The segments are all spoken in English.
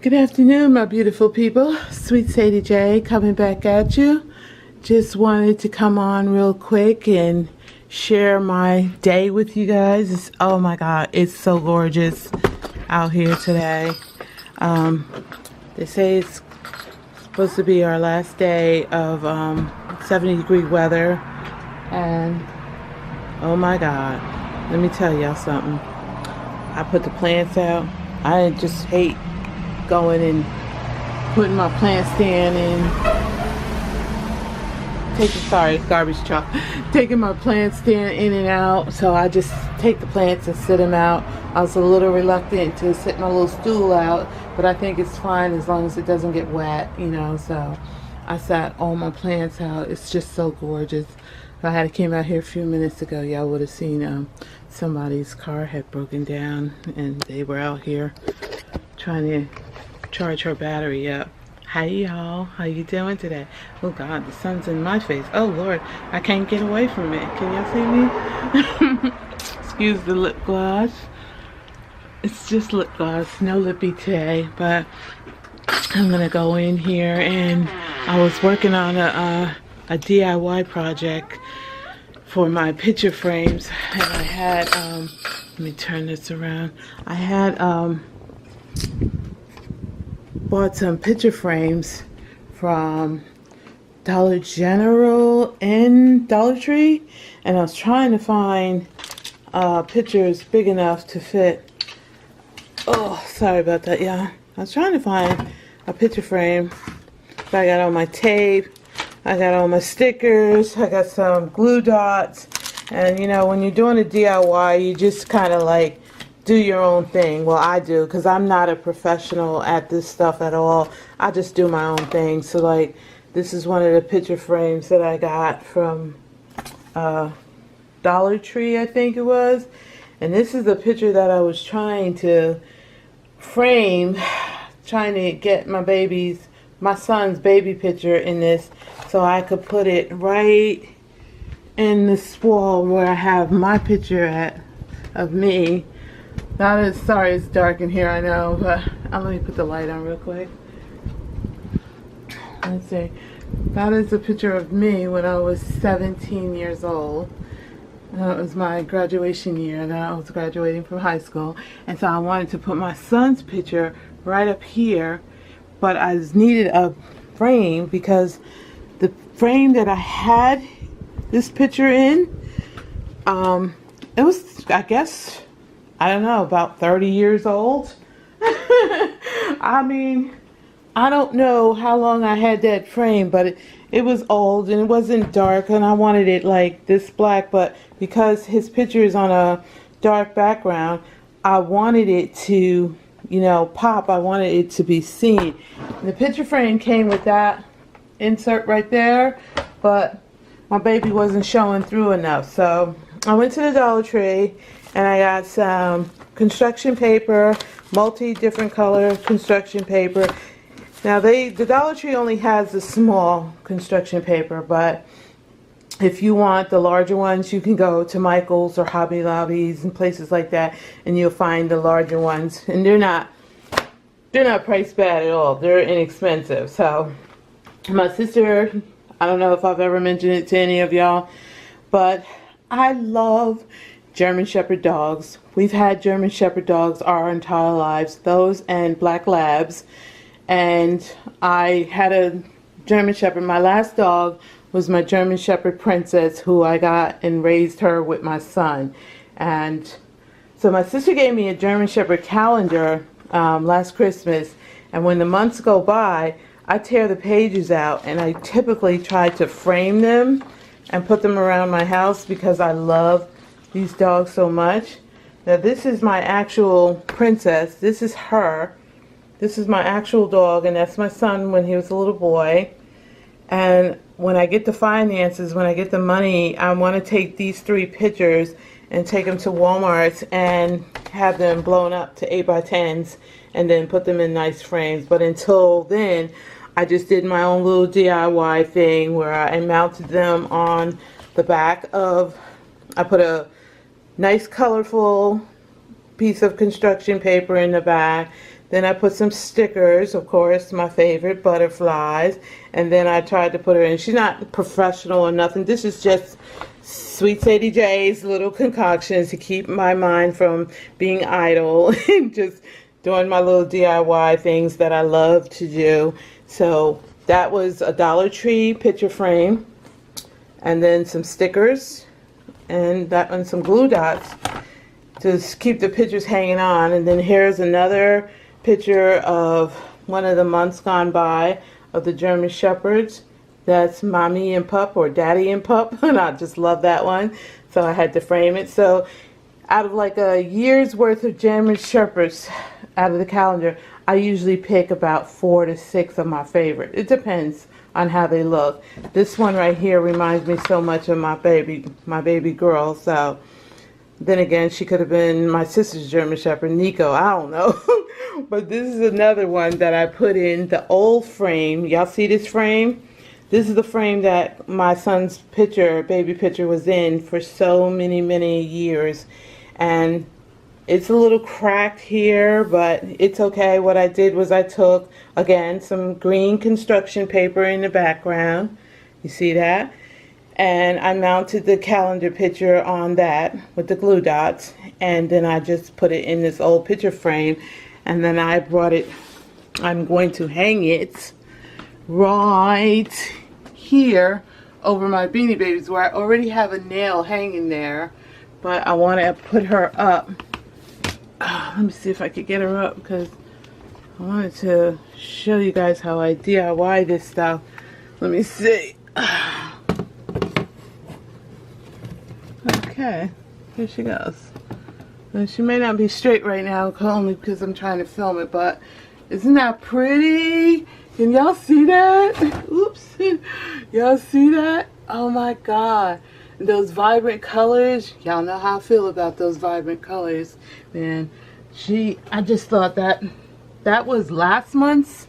Good afternoon, my beautiful people. Swt Sadie J coming back at you. Just wanted to come on real quick and share my day with you guys. Oh my God, it's so gorgeous out here today. They say it's supposed to be our last day of 70-degree weather, and oh my God, let me tell y'all something. I put the plants out. I just hate going and putting my plant stand in, garbage truck, taking my plant stand in and out. So I just take the plants and sit them out. I was a little reluctant to sit my little stool out, but I think it's fine as long as it doesn't get wet, you know. So I sat all my plants out. It's just so gorgeous. If I had came out here a few minutes ago, y'all would have seen somebody's car had broken down, and they were out here trying to charge her battery up. Hi y'all, how you doing today? Oh God, the sun's in my face. Oh Lord, I can't get away from it. Can y'all see me? Excuse the lip gloss. It's just lip gloss, no lippy today, but I'm gonna go in here, and I was working on a DIY project for my picture frames, and I had let me turn this around. I had bought some picture frames from Dollar General and Dollar Tree, and I was trying to find pictures big enough to fit. Oh, sorry about that, y'all. I was trying to find a picture frame. I got all my tape, I got all my stickers, I got some glue dots, and you know, when you're doing a DIY, you just kind of like do your own thing. Well, I do, because I'm not a professional at this stuff at all. I just do my own thing. So like, this is one of the picture frames that I got from Dollar Tree, I think it was. And this is the picture that I was trying to frame, trying to get my son's baby picture in this, so I could put it right in this wall where I have my picture of me. That is, sorry it's dark in here, I know, but let me put the light on real quick. Let's see. That is a picture of me when I was 17 years old. That was my graduation year that I was graduating from high school. And so I wanted to put my son's picture right up here, but I just needed a frame because the frame that I had this picture in, it was, I guess, I don't know, about 30 years old. I mean, I don't know how long I had that frame, but it was old and it wasn't dark, and I wanted it like this black, but because his picture is on a dark background, I wanted it to, you know, pop. I wanted it to be seen. And the picture frame came with that insert right there, but my baby wasn't showing through enough. So I went to the Dollar Tree and I got some construction paper, different color construction paper. Now the Dollar Tree only has the small construction paper, but if you want the larger ones, you can go to Michael's or Hobby Lobbies and places like that, and you'll find the larger ones. And they're not priced bad at all. They're inexpensive. So my sister, I don't know if I've ever mentioned it to any of y'all, but I love German Shepherd dogs. We've had German Shepherd dogs our entire lives, those and Black Labs. And I had a German Shepherd. My last dog was my German Shepherd Princess, who I got and raised her with my son. And so my sister gave me a German Shepherd calendar last Christmas, and when the months go by, I tear the pages out, and I typically try to frame them and put them around my house because I love these dogs so much. Now this is my actual Princess. This is her. This is my actual dog, and that's my son when he was a little boy. And when I get the finances, when I get the money, I want to take these 3 pictures and take them to Walmart and have them blown up to 8x10s and then put them in nice frames. But until then, I just did my own little DIY thing where I mounted them on the back of, I put a nice colorful piece of construction paper in the back. Then I put some stickers, of course, my favorite, butterflies. And then I tried to put her in. She's not professional or nothing. This is just Swt Sadie J's little concoctions to keep my mind from being idle and just doing my little DIY things that I love to do. So that was a Dollar Tree picture frame, and then some stickers, and that one some glue dots to keep the pictures hanging on. And then here's another picture of one of the months gone by of the German Shepherds. That's Mommy and Pup, or Daddy and Pup, and I just love that one, so I had to frame it. So out of like a year's worth of German Shepherds out of the calendar, I usually pick about 4 to 6 of my favorite. It depends on how they look. This one right here reminds me so much of my baby girl. So then again, she could have been my sister's German Shepherd, Nico. I don't know. But this is another one that I put in the old frame. Y'all see this frame? This is the frame that my son's picture, baby picture, was in for so many years. And it's a little cracked here, but it's okay. What I did was I took, again, some green construction paper in the background. You see that? And I mounted the calendar picture on that with the glue dots. And then I just put it in this old picture frame. And then I brought it, I'm going to hang it right here over my Beanie Babies, where I already have a nail hanging there. But I want to put her up. Let me see if I could get her up, because I wanted to show you guys how I DIY this stuff. Let me see. Okay, here she goes. And she may not be straight right now, only because I'm trying to film it, but isn't that pretty? Can y'all see that? Oops. Y'all see that? Oh my God. Those vibrant colors, y'all know how I feel about those vibrant colors, man. I just thought that was last month's,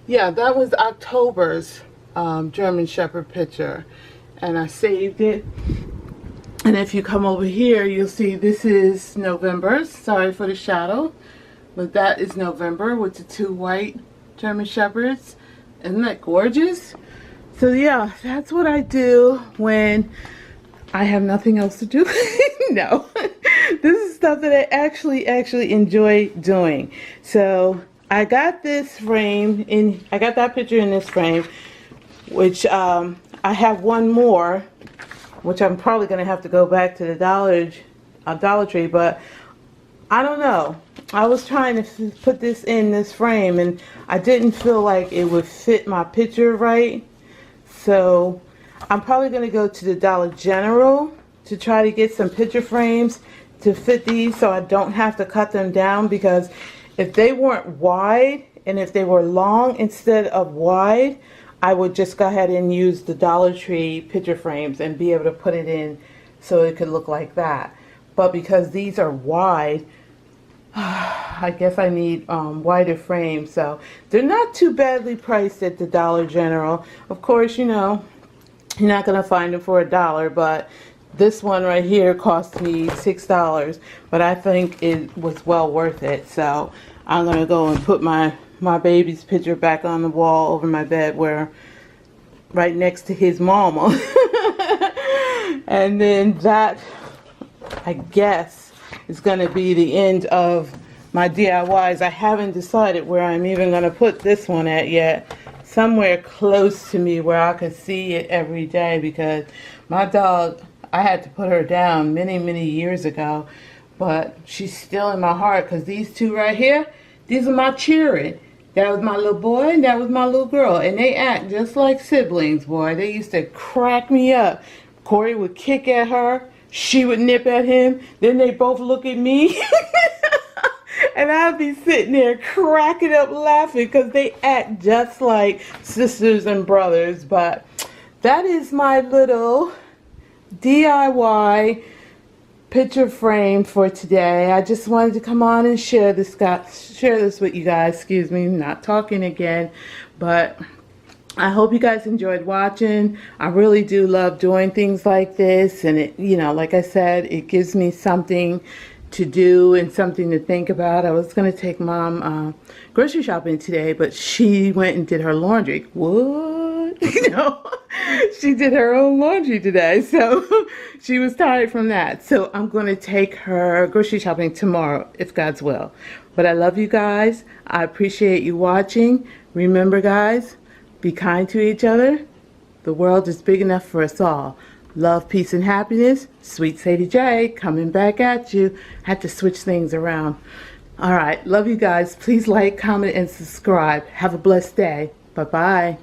yeah, that was October's German Shepherd picture, and I saved it. And if you come over here, you'll see this is November. Sorry for the shadow, but that is November with the 2 white German Shepherds. Isn't that gorgeous? So yeah, that's what I do when I have nothing else to do. No, this is stuff that I actually enjoy doing. So I got this frame in, I got that picture in this frame, which I have one more, which I'm probably going to have to go back to the Dollar Tree, but I don't know. I was trying to put this in this frame, and I didn't feel like it would fit my picture right. So I'm probably going to go to the Dollar General to try to get some picture frames to fit these, so I don't have to cut them down, because if they weren't wide and if they were long instead of wide, I would just go ahead and use the Dollar Tree picture frames and be able to put it in so it could look like that. But because these are wide, I guess I need wider frames. So they're not too badly priced at the Dollar General. Of course, you know, you're not going to find them for $1, but this one right here cost me $6, but I think it was well worth it. So I'm going to go and put my baby's picture back on the wall over my bed, where right next to his mama. And then that, I guess, is going to be the end of my DIYs. I haven't decided where I'm even going to put this one at yet. Somewhere close to me where I can see it every day, because my dog, I had to put her down many years ago, but she's still in my heart, because these two right here, these are my children. That was my little boy and that was my little girl, and they act just like siblings, boy. They used to crack me up. Corey would kick at her, she would nip at him, then they both look at me. And I'd be sitting there cracking up laughing, because they act just like sisters and brothers. But that is my little DIY picture frame for today. I just wanted to come on and share this with you guys. Excuse me, not talking again, but I hope you guys enjoyed watching. I really do love doing things like this, and it, you know, like I said, it gives me something to do and something to think about. I was going to take Mom grocery shopping today, but she went and did her laundry. What? You know, she did her own laundry today, so she was tired from that. So I'm going to take her grocery shopping tomorrow, if God's will. But I love you guys. I appreciate you watching. Remember, guys, be kind to each other. The world is big enough for us all. Love, peace, and happiness. Swt Sadie J coming back at you. Had to switch things around. All right. Love you guys. Please like, comment, and subscribe. Have a blessed day. Bye-bye.